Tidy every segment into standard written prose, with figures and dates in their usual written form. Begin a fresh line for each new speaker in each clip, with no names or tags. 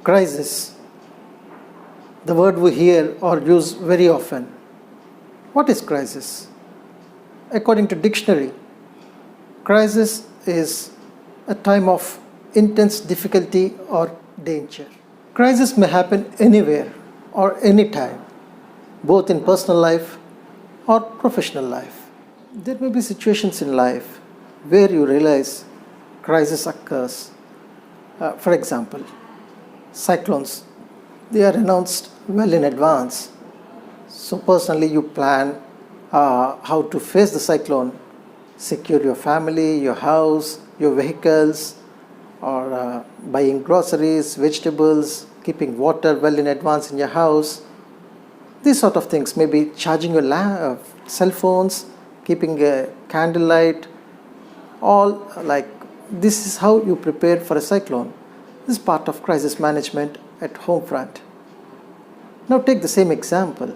Crisis, the word we hear or use very often. What is crisis? According to dictionary, crisis is a time of intense difficulty or danger. Crisis may happen anywhere or anytime, both in personal life or professional life. There may be situations in life where you realize crisis occurs. For example, cyclones, they are announced well in advance. So personally you plan how to face the cyclone, secure your family, your house, your vehicles, or buying groceries, vegetables, keeping water well in advance in your house. These sort of things, maybe charging your cell phones, keeping a candlelight, all like this is how you prepare for a cyclone. This is part of crisis management at home front. Now take the same example.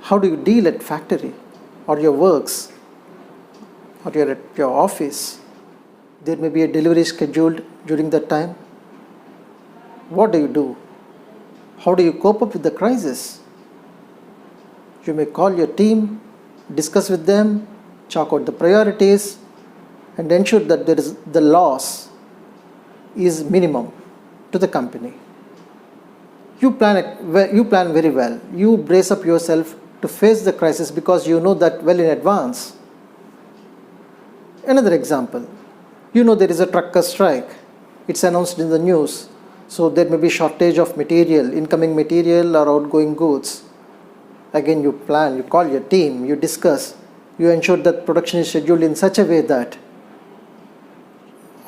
How do you deal at factory or your works or you're at your office? There may be a delivery scheduled during that time. What do you do? How do you cope up with the crisis? You may call your team, discuss with them, chalk out the priorities, and ensure that the loss is minimum to the company. You plan very well. You brace up yourself to face the crisis because you know that well in advance. Another example, you know there is a trucker strike. It's announced in the news. So there may be shortage of material, incoming material or outgoing goods. Again, you plan, you call your team, you discuss, you ensure that production is scheduled in such a way that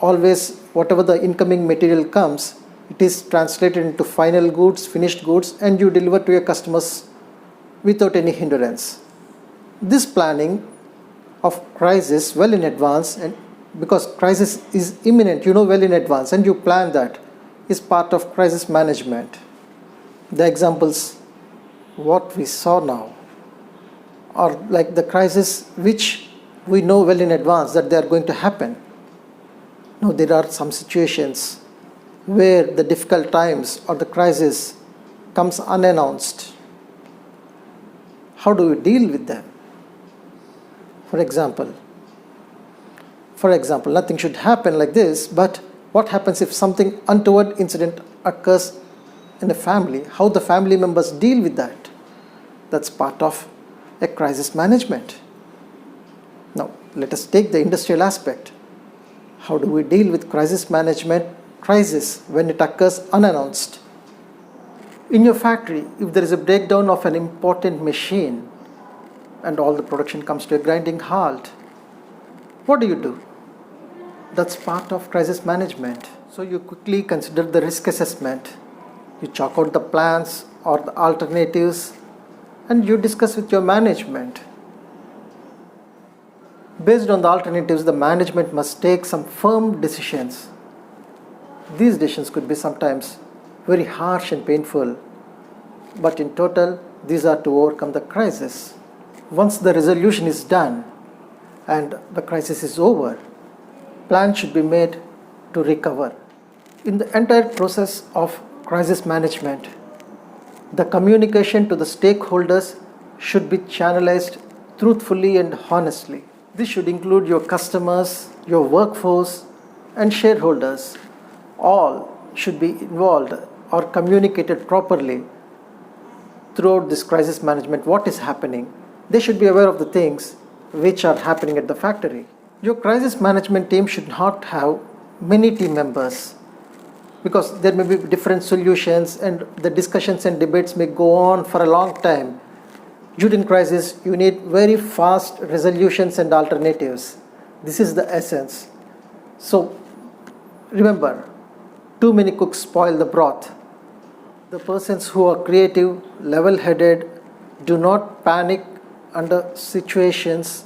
always whatever the incoming material comes, it is translated into final goods, finished goods, and you deliver to your customers without any hindrance. This planning of crisis well in advance, and because crisis is imminent, you know well in advance, and you plan that, is part of crisis management. The examples what we saw now are like the crisis which we know well in advance that they are going to happen. Now there are some situations where the difficult times or the crisis comes unannounced. How do we deal with them? For example, nothing should happen like this, but what happens if something untoward incident occurs in a family? How the family members deal with that? That's part of a crisis management. Now, let us take the industrial aspect. How do we deal with crisis management, crisis when it occurs unannounced? In your factory, if there is a breakdown of an important machine and all the production comes to a grinding halt, what do? That's part of crisis management. So you quickly consider the risk assessment. You chalk out the plans or the alternatives and you discuss with your management. Based on the alternatives, the management must take some firm decisions. These decisions could be sometimes very harsh and painful, but in total, these are to overcome the crisis. Once the resolution is done and the crisis is over, plans should be made to recover. In the entire process of crisis management, the communication to the stakeholders should be channelized truthfully and honestly. This should include your customers, your workforce, and shareholders. All should be involved or communicated properly throughout this crisis management. What is happening? They should be aware of the things which are happening at the factory. Your crisis management team should not have many team members, because there may be different solutions and the discussions and debates may go on for a long time. During crisis, you need very fast resolutions and alternatives. This is the essence. So remember, too many cooks spoil the broth. The persons who are creative, level-headed, do not panic under situations,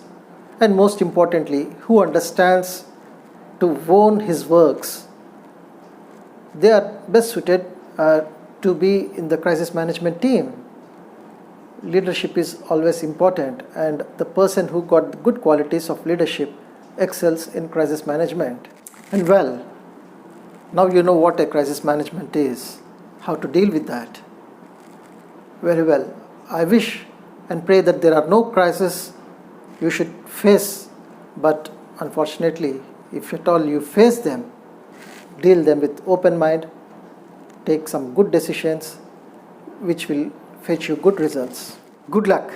and most importantly, who understands to own his works, they are best suited to be in the crisis management team. Leadership is always important, and the person who got good qualities of leadership excels in crisis management. And well, Now you know what a crisis management is, how to deal with that. Very well. I wish and pray that there are no crises you should face, but unfortunately, if at all you face them, deal them with open mind, take some good decisions which will fetch you good results. Good luck.